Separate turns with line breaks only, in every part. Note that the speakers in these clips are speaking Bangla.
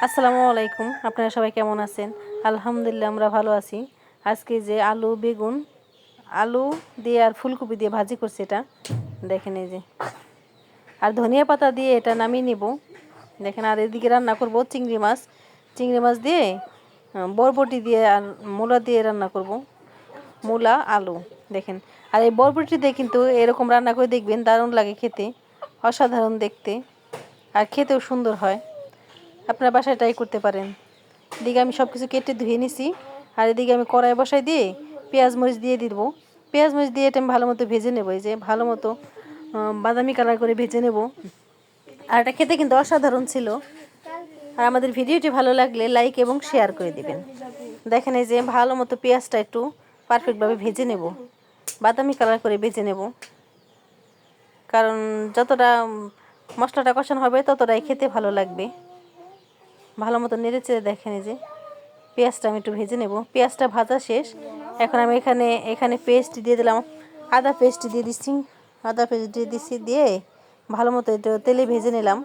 আসসালামু আলাইকুম। আপনারা সবাই কেমন আছেন? আলহামদুলিল্লাহ আমরা ভালো আছি। আজকে যে আলু বেগুন আলু দিয়ে আর ফুলকপি দিয়ে ভাজি করছি, এটা দেখেন এই যে, আর ধনিয়া পাতা দিয়ে এটা নামিয়ে নিব। দেখেন, আর এদিকে রান্না করব চিংড়ি মাছ দিয়ে বরবটি দিয়ে আর মূলা দিয়ে রান্না করব, মূলা আলু। দেখেন, আর এই বরবটি দিয়ে কিন্তু এরকম রান্না করে দেখবেন, দারুণ লাগে খেতে, অসাধারণ দেখতে, আর খেতেও সুন্দর হয়। আপনার বাসায় ট্রাই করতে পারেন। এদিকে আমি সব কিছু কেটে ধুয়ে নিছি, আর এদিকে আমি কড়াই বসাই দিয়ে পেঁয়াজ মরিচ দিয়ে দিব। পেঁয়াজ মরিচ দিয়ে এটা আমি ভালো মতো ভেজে নেবো, এই যে ভালো মতো বাদামি কালার করে ভেজে নেব। আর এটা খেতে কিন্তু অসাধারণ ছিল। আর আমাদের ভিডিওটি ভালো লাগলে লাইক এবং শেয়ার করে দিবেন। দেখেন, এই যে ভালো মতো পেঁয়াজটা একটু পারফেক্টভাবে ভেজে নেব, বাদামি কালার করে ভেজে নেব, কারণ যতটা মশলাটা কষানো হবে ততটাই খেতে ভালো লাগবে। ভালো মতো নেড়ে চেড়ে দেখেন, এই যে পেঁয়াজটা আমি একটু ভেজে নেব। পেঁয়াজটা ভাজা শেষ। এখন আমি এখানে পেস্ট দিয়ে দিলাম, আদা পেস্ট দিয়ে দিচ্ছি। দিয়ে ভালো মতো একটু তেলে ভেজে নিলাম।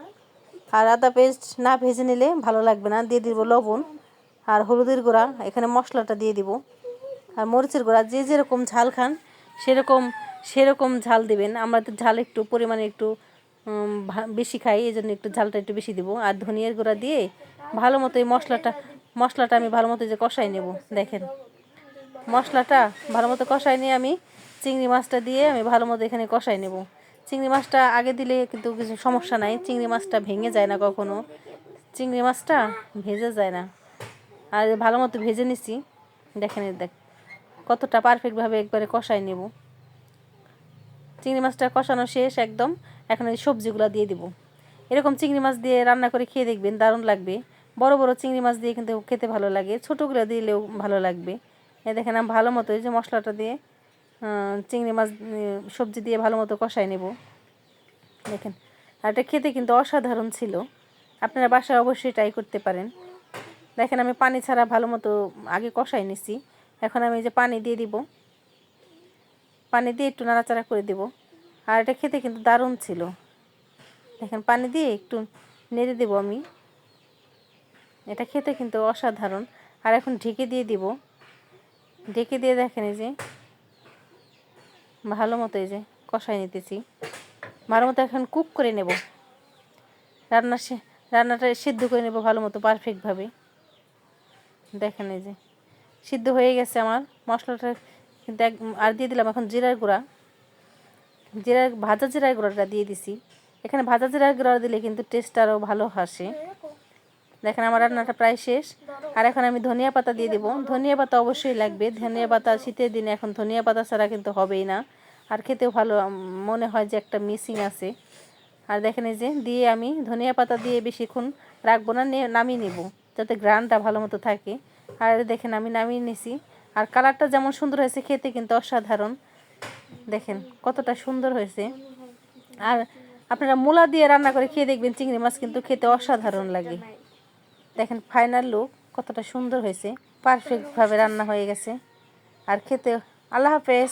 আর আদা পেস্ট না ভেজে নিলে ভালো লাগবে না। দিয়ে দিব লবণ আর হলুদের গুঁড়া, এখানে মশলাটা দিয়ে দিব, আর মরিচের গুঁড়া। যে যেরকম ঝাল খান সেরকম সেরকম ঝাল দিবেন। আমরা তো ঝাল একটু পরিমাণে একটু বেশি খাই, এই জন্য একটু ঝালটা একটু বেশি দিব। আর ধনিয়ার গুঁড়া দিয়ে ভালো মতো এই মশলাটা আমি ভালো মতো যে কষাই নেব। দেখেন, মশলাটা ভালো মতো কষাই নিয়ে আমি চিংড়ি মাছটা দিয়ে আমি ভালো মতো এখানে কষাই নেব। চিংড়ি মাছটা আগে দিলে কিন্তু কিছু সমস্যা নাই, চিংড়ি মাছটা ভেঙে যায় না কখনো, চিংড়ি মাছটা ভেজে যায় না। আর ভালো মতো ভেজে নিছি। দেখেন, কতটা পারফেক্টভাবে একবারে কষাই নেব। চিংড়ি মাছটা কষানো শেষ একদম। এখন এই সবজিগুলো দিয়ে দিব। এরকম চিংড়ি মাছ দিয়ে রান্না করে খেয়ে দেখবেন, দারুণ লাগবে। বড় বড় চিংড়ি মাছ দিয়ে কিন্তু খেতে ভালো লাগে, ছোটোগুলো দিলেও ভালো লাগবে। দেখেন, আমি ভালো মতো এই যে মশলাটা দিয়ে চিংড়ি মাছ সবজি দিয়ে ভালো মতো কষাই নেব। দেখেন, আর এটা খেতে কিন্তু অসাধারণ ছিল। আপনারা বাসায় অবশ্যই ট্রাই করতে পারেন। দেখেন, আমি পানি ছাড়া ভালো মতো আগে কষাই নিছি। এখন আমি এই যে পানি দিয়ে দিব, পানি দিয়ে একটু নাড়াচাড়া করে দেব। আর এটা খেতে কিন্তু দারুণ ছিল। দেখেন, পানি দিয়ে একটু নেড়ে দেব আমি। এটা খেতে কিন্তু অসাধারণ। আর এখন ঢেকে দিয়ে দিব। ঢেকে দিয়ে দেখেন, এই যে ভালো মতো এই যে কষাই নিতেছি, ভালো মতো এখন কুক করে নেব। রান্নাটা সিদ্ধ করে নেব ভালো মতো পারফেক্টভাবে। দেখেন, এই যে সিদ্ধ হয়ে গেছে আমার মশলাটা কিন্তু আর দিয়ে দিলাম এখন জিরার গুঁড়া। ভাজা জিরার গুঁড়াটা দিয়ে দিছি। এখানে ভাজা জিরার গুঁড়া দিলে কিন্তু টেস্ট আরও ভালো আসে। দেখেন, আমার রান্নাটা প্রায় শেষ। আর এখন আমি ধনিয়া পাতা দিয়ে দিব। ধনিয়া পাতা অবশ্যই লাগবে। ধনিয়া পাতা শীতের দিনে এখন ধনিয়া পাতা ছাড়া কিন্তু হবেই না। আর খেতেও ভালো মনে হয় যে একটা মিসিং আছে। আর দেখেন, এই যে দিয়ে আমি ধনিয়া পাতা দিয়ে বেশিক্ষণ রাখবো না, নামিয়ে নেব যাতে ঘ্রাণটা ভালো মতো থাকে। আর দেখেন, আমি নামিয়ে নিছি। আর কালারটা যেমন সুন্দর হয়েছে, খেতে কিন্তু অসাধারণ। দেখেন কতটা সুন্দর হয়েছে। আর আপনারা মূলা দিয়ে রান্না করে খেয়ে দেখবেন, চিংড়ি মাছ কিন্তু খেতে অসাধারণ লাগে। দেখেন ফাইনাল লুক কতটা সুন্দর হয়েছে, পারফেক্টভাবে রান্না হয়ে গেছে। আর খেতে, আল্লাহ হাফেজ।